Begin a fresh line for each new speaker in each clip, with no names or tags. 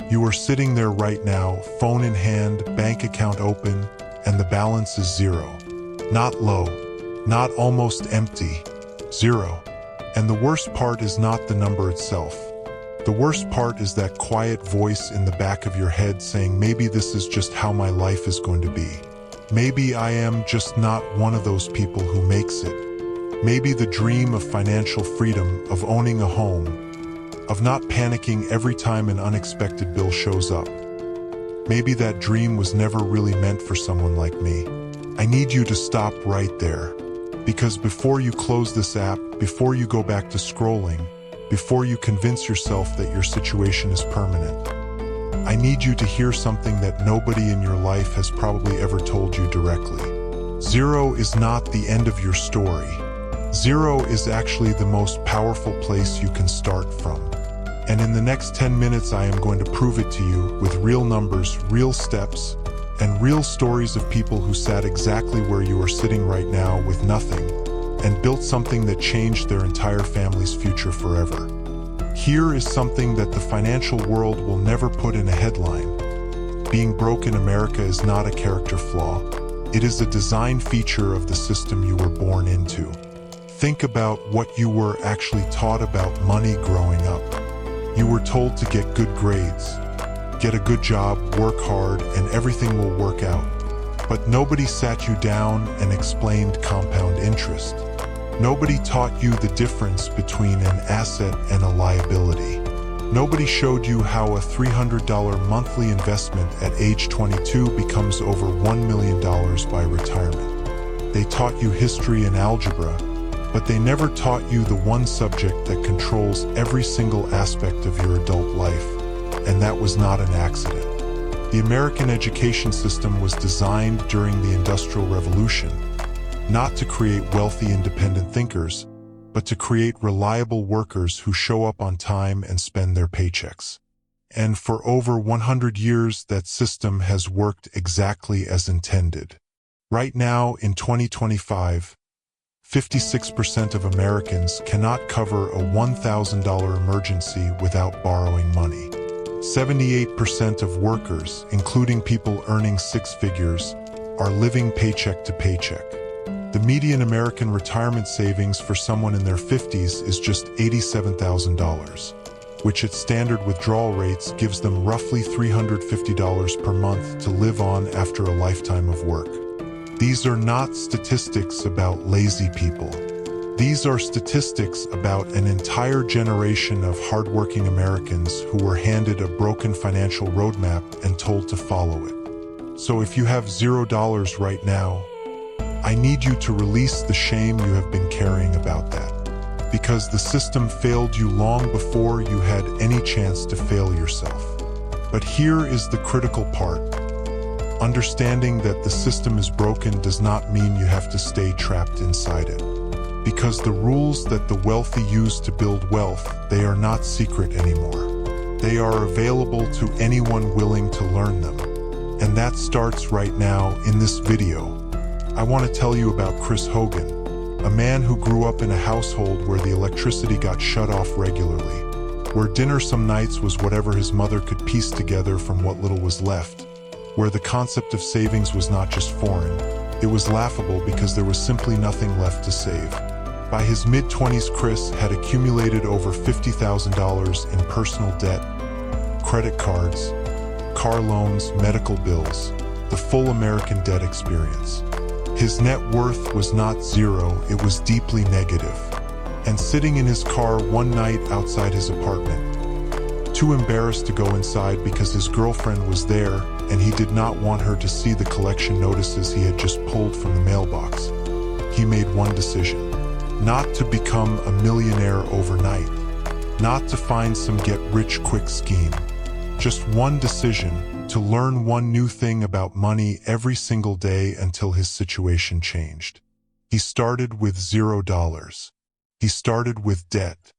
You are sitting there right now, phone in hand, bank account open, and the balance is zero. Not low, not almost empty, zero. And the worst part is not the number itself. The worst part is that quiet voice in the back of your head saying, maybe this is just how my life is going to be. Maybe I am just not one of those people who makes it. Maybe the dream of financial freedom, of owning a home, of not panicking every time an unexpected bill shows up. Maybe that dream was never really meant for someone like me. I need you to stop right there. Because before you close this app, before you go back to scrolling, before you convince yourself that your situation is permanent, I need you to hear something that nobody in your life has probably ever told you directly. Zero is not the end of your story. Zero is actually the most powerful place you can start from. And in the next 10 minutes, I am going to prove it to you with real numbers, real steps, and real stories of people who sat exactly where you are sitting right now with nothing and built something that changed their entire family's future forever. Here is something that the financial world will never put in a headline. Being broke in America is not a character flaw. It is a design feature of the system you were born into. Think about what you were actually taught about money growing up. You were told to get good grades, get a good job, work hard, and everything will work out. But nobody sat you down and explained compound interest. Nobody taught you the difference between an asset and a liability. Nobody showed you how a $300 monthly investment at age 22 becomes over $1 million by retirement. They taught you history and algebra, but they never taught you the one subject that controls every single aspect of your adult life, and that was not an accident. The American education system was designed during the Industrial Revolution, not to create wealthy independent thinkers, but to create reliable workers who show up on time and spend their paychecks. And for over 100 years, that system has worked exactly as intended. Right now, in 2025, 56% of Americans cannot cover a $1,000 emergency without borrowing money. 78% of workers, including people earning six figures, are living paycheck to paycheck. The median American retirement savings for someone in their 50s is just $87,000, which at standard withdrawal rates gives them roughly $350 per month to live on after a lifetime of work. These are not statistics about lazy people. These are statistics about an entire generation of hardworking Americans who were handed a broken financial roadmap and told to follow it. So if you have $0 right now, I need you to release the shame you have been carrying about that, because the system failed you long before you had any chance to fail yourself. But here is the critical part. Understanding that the system is broken does not mean you have to stay trapped inside it. Because the rules that the wealthy use to build wealth, they are not secret anymore. They are available to anyone willing to learn them. And that starts right now in this video. I want to tell you about Chris Hogan, a man who grew up in a household where the electricity got shut off regularly, where dinner some nights was whatever his mother could piece together from what little was left, where the concept of savings was not just foreign, it was laughable because there was simply nothing left to save. By his mid-20s, Chris had accumulated over $50,000 in personal debt, credit cards, car loans, medical bills, the full American debt experience. His net worth was not zero, it was deeply negative. And sitting in his car one night outside his apartment, too embarrassed to go inside because his girlfriend was there and he did not want her to see the collection notices he had just pulled from the mailbox, he made one decision: not to become a millionaire overnight, not to find some get-rich-quick scheme. Just one decision: to learn one new thing about money every single day until his situation changed. He started with $0. He started with debt.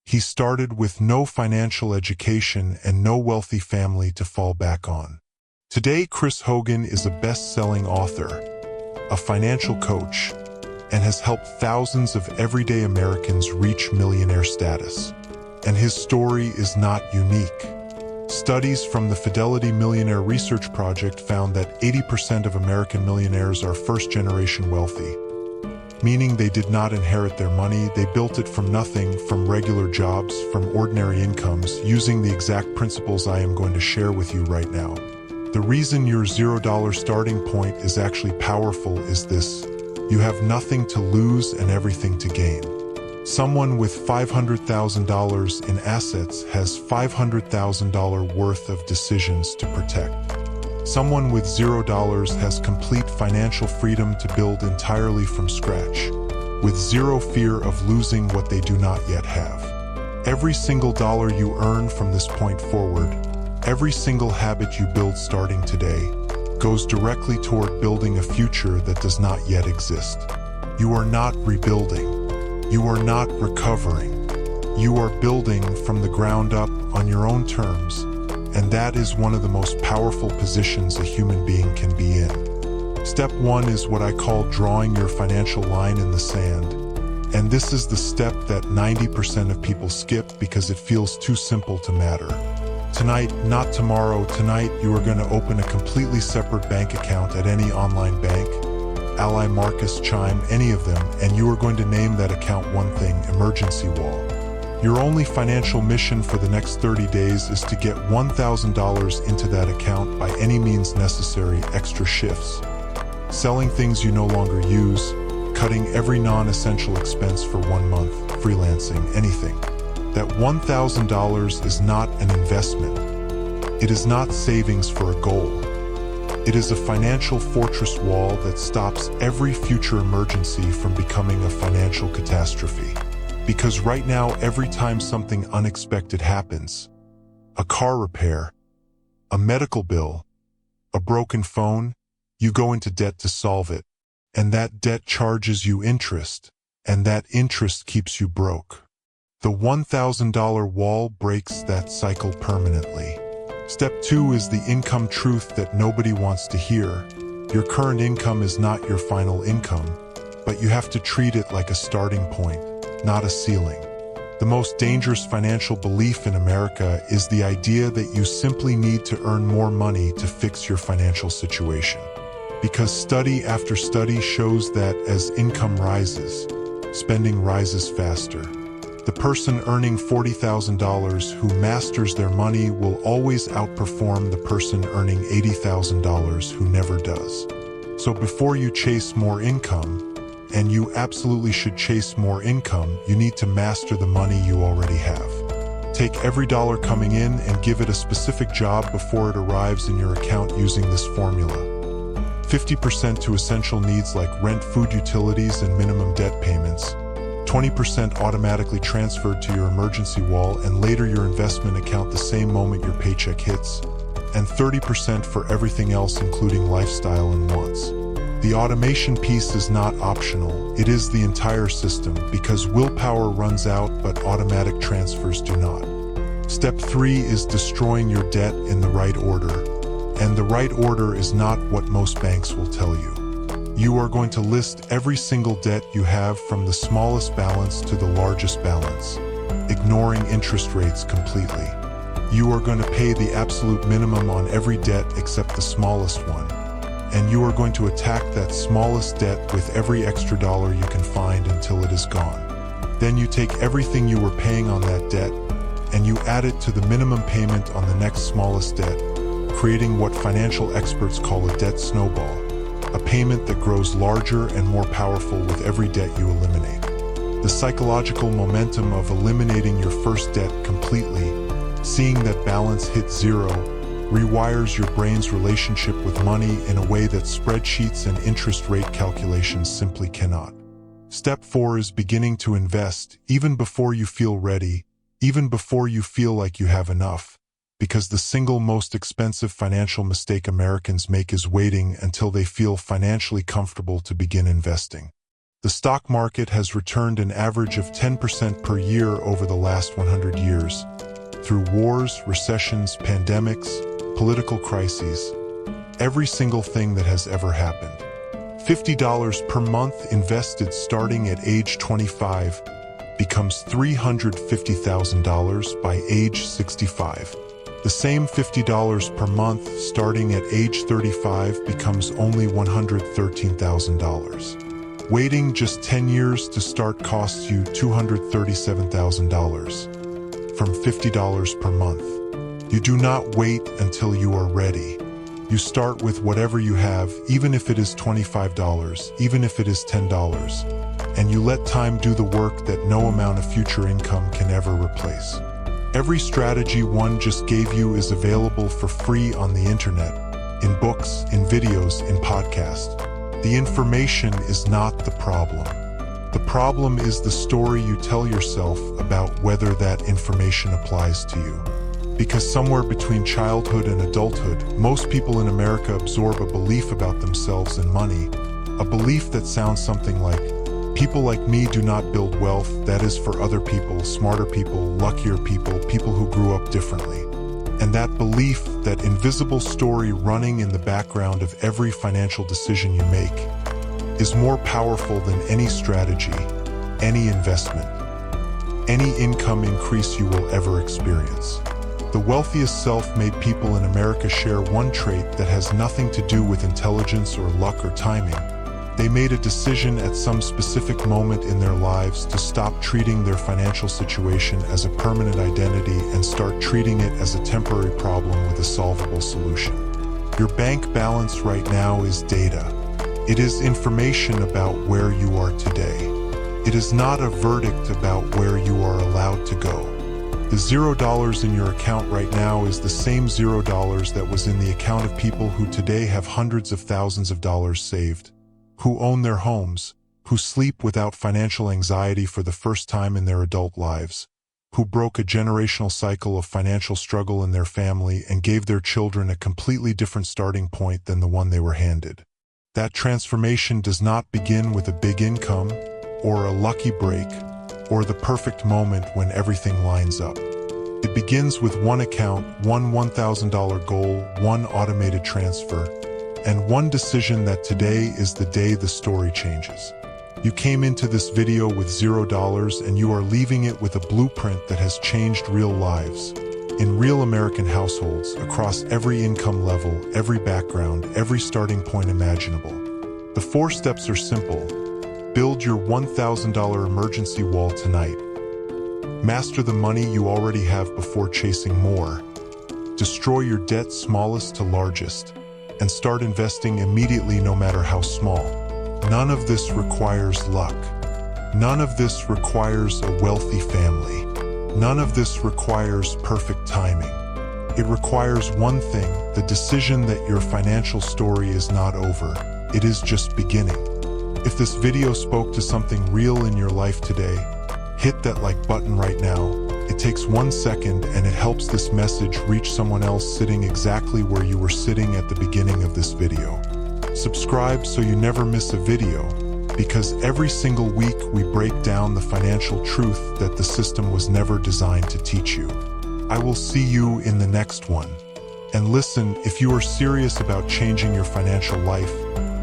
He started with no financial education and no wealthy family to fall back on. Today, Chris Hogan is a best-selling author, a financial coach, and has helped thousands of everyday Americans reach millionaire status. And his story is not unique. Studies from the Fidelity Millionaire Research Project found that 80% of American millionaires are first-generation wealthy, meaning they did not inherit their money, they built it from nothing, from regular jobs, from ordinary incomes, using the exact principles I am going to share with you right now. The reason your $0 starting point is actually powerful is this: you have nothing to lose and everything to gain. Someone with $500,000 in assets has $500,000 worth of decisions to protect. Someone with $0 has complete financial freedom to build entirely from scratch, with zero fear of losing what they do not yet have. Every single dollar you earn from this point forward, every single habit you build starting today, goes directly toward building a future that does not yet exist. You are not rebuilding. You are not recovering. You are building from the ground up on your own terms, and that is one of the most powerful positions a human being can be in. Step 1 is what I call drawing your financial line in the sand, and this is the step that 90% of people skip because it feels too simple to matter. Tonight, not tomorrow, tonight you are going to open a completely separate bank account at any online bank, Ally, Marcus, Chime, any of them, and you are going to name that account one thing: emergency wall. Your only financial mission for the next 30 days is to get $1,000 into that account by any means necessary, extra shifts, selling things you no longer use, cutting every non-essential expense for 1 month, freelancing, anything. That $1,000 is not an investment. It is not savings for a goal. It is a financial fortress wall that stops every future emergency from becoming a financial catastrophe. Because right now, every time something unexpected happens, a car repair, a medical bill, a broken phone, you go into debt to solve it, and that debt charges you interest, and that interest keeps you broke. The $1,000 wall breaks that cycle permanently. Step 2 is the income truth that nobody wants to hear. Your current income is not your final income, but you have to treat it like a starting point, not a ceiling. The most dangerous financial belief in America is the idea that you simply need to earn more money to fix your financial situation. Because study after study shows that as income rises, spending rises faster. The person earning $40,000 who masters their money will always outperform the person earning $80,000 who never does. So before you chase more income, and you absolutely should chase more income, you need to master the money you already have. Take every dollar coming in and give it a specific job before it arrives in your account using this formula. 50% to essential needs like rent, food, utilities, and minimum debt payments. 20% automatically transferred to your emergency wall and later your investment account the same moment your paycheck hits. And 30% for everything else, including lifestyle and wants. The automation piece is not optional, it is the entire system, because willpower runs out but automatic transfers do not. Step 3 is destroying your debt in the right order. And the right order is not what most banks will tell you. You are going to list every single debt you have from the smallest balance to the largest balance, ignoring interest rates completely. You are going to pay the absolute minimum on every debt except the smallest one. And you are going to attack that smallest debt with every extra dollar you can find until it is gone. Then you take everything you were paying on that debt and you add it to the minimum payment on the next smallest debt, creating what financial experts call a debt snowball, a payment that grows larger and more powerful with every debt you eliminate. The psychological momentum of eliminating your first debt completely, seeing that balance hit zero, rewires your brain's relationship with money in a way that spreadsheets and interest rate calculations simply cannot. Step 4 is beginning to invest, even before you feel ready, even before you feel like you have enough, because the single most expensive financial mistake Americans make is waiting until they feel financially comfortable to begin investing. The stock market has returned an average of 10% per year over the last 100 years, through wars, recessions, pandemics, political crises, every single thing that has ever happened. $50 per month invested starting at age 25 becomes $350,000 by age 65. The same $50 per month starting at age 35 becomes only $113,000. Waiting just 10 years to start costs you $237,000 from $50 per month. You do not wait until you are ready. You start with whatever you have, even if it is $25, even if it is $10, and you let time do the work that no amount of future income can ever replace. Every strategy one just gave you is available for free on the internet, in books, in videos, in podcasts. The information is not the problem. The problem is the story you tell yourself about whether that information applies to you. Because somewhere between childhood and adulthood, most people in America absorb a belief about themselves and money, a belief that sounds something like, people like me do not build wealth, that is for other people, smarter people, luckier people, people who grew up differently. And that belief, that invisible story running in the background of every financial decision you make, is more powerful than any strategy, any investment, any income increase you will ever experience. The wealthiest self-made people in America share one trait that has nothing to do with intelligence or luck or timing. They made a decision at some specific moment in their lives to stop treating their financial situation as a permanent identity and start treating it as a temporary problem with a solvable solution. Your bank balance right now is data. It is information about where you are today. It is not a verdict about where you are allowed to go. The $0 in your account right now is the same $0 that was in the account of people who today have hundreds of thousands of dollars saved, who own their homes, who sleep without financial anxiety for the first time in their adult lives, who broke a generational cycle of financial struggle in their family and gave their children a completely different starting point than the one they were handed. That transformation does not begin with a big income, or a lucky break, or the perfect moment when everything lines up. It begins with one account, one $1,000 goal, one automated transfer, and one decision that today is the day the story changes. You came into this video with $0 and you are leaving it with a blueprint that has changed real lives. In real American households, across every income level, every background, every starting point imaginable. The 4 steps are simple. Build your $1,000 emergency wall tonight. Master the money you already have before chasing more. Destroy your debt smallest to largest. And start investing immediately no matter how small. None of this requires luck. None of this requires a wealthy family. None of this requires perfect timing. It requires one thing, the decision that your financial story is not over. It is just beginning. If this video spoke to something real in your life today, hit that like button right now. It takes 1 second and it helps this message reach someone else sitting exactly where you were sitting at the beginning of this video. Subscribe so you never miss a video, because every single week we break down the financial truth that the system was never designed to teach you. I will see you in the next one. And listen, if you are serious about changing your financial life,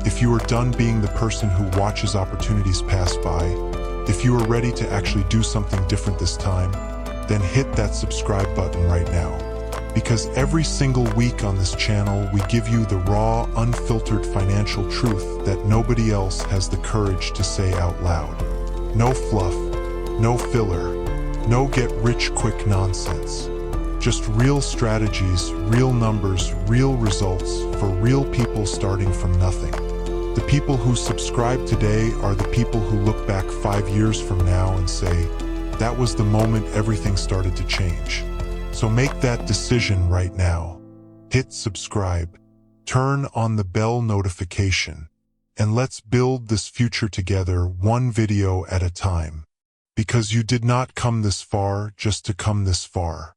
if you are done being the person who watches opportunities pass by, if you are ready to actually do something different this time, then hit that subscribe button right now. Because every single week on this channel, we give you the raw, unfiltered financial truth that nobody else has the courage to say out loud. No fluff, no filler, no get-rich-quick nonsense. Just real strategies, real numbers, real results for real people starting from nothing. The people who subscribe today are the people who look back 5 years from now and say, that was the moment everything started to change. So make that decision right now. Hit subscribe, turn on the bell notification, and let's build this future together, one video at a time. Because you did not come this far just to come this far.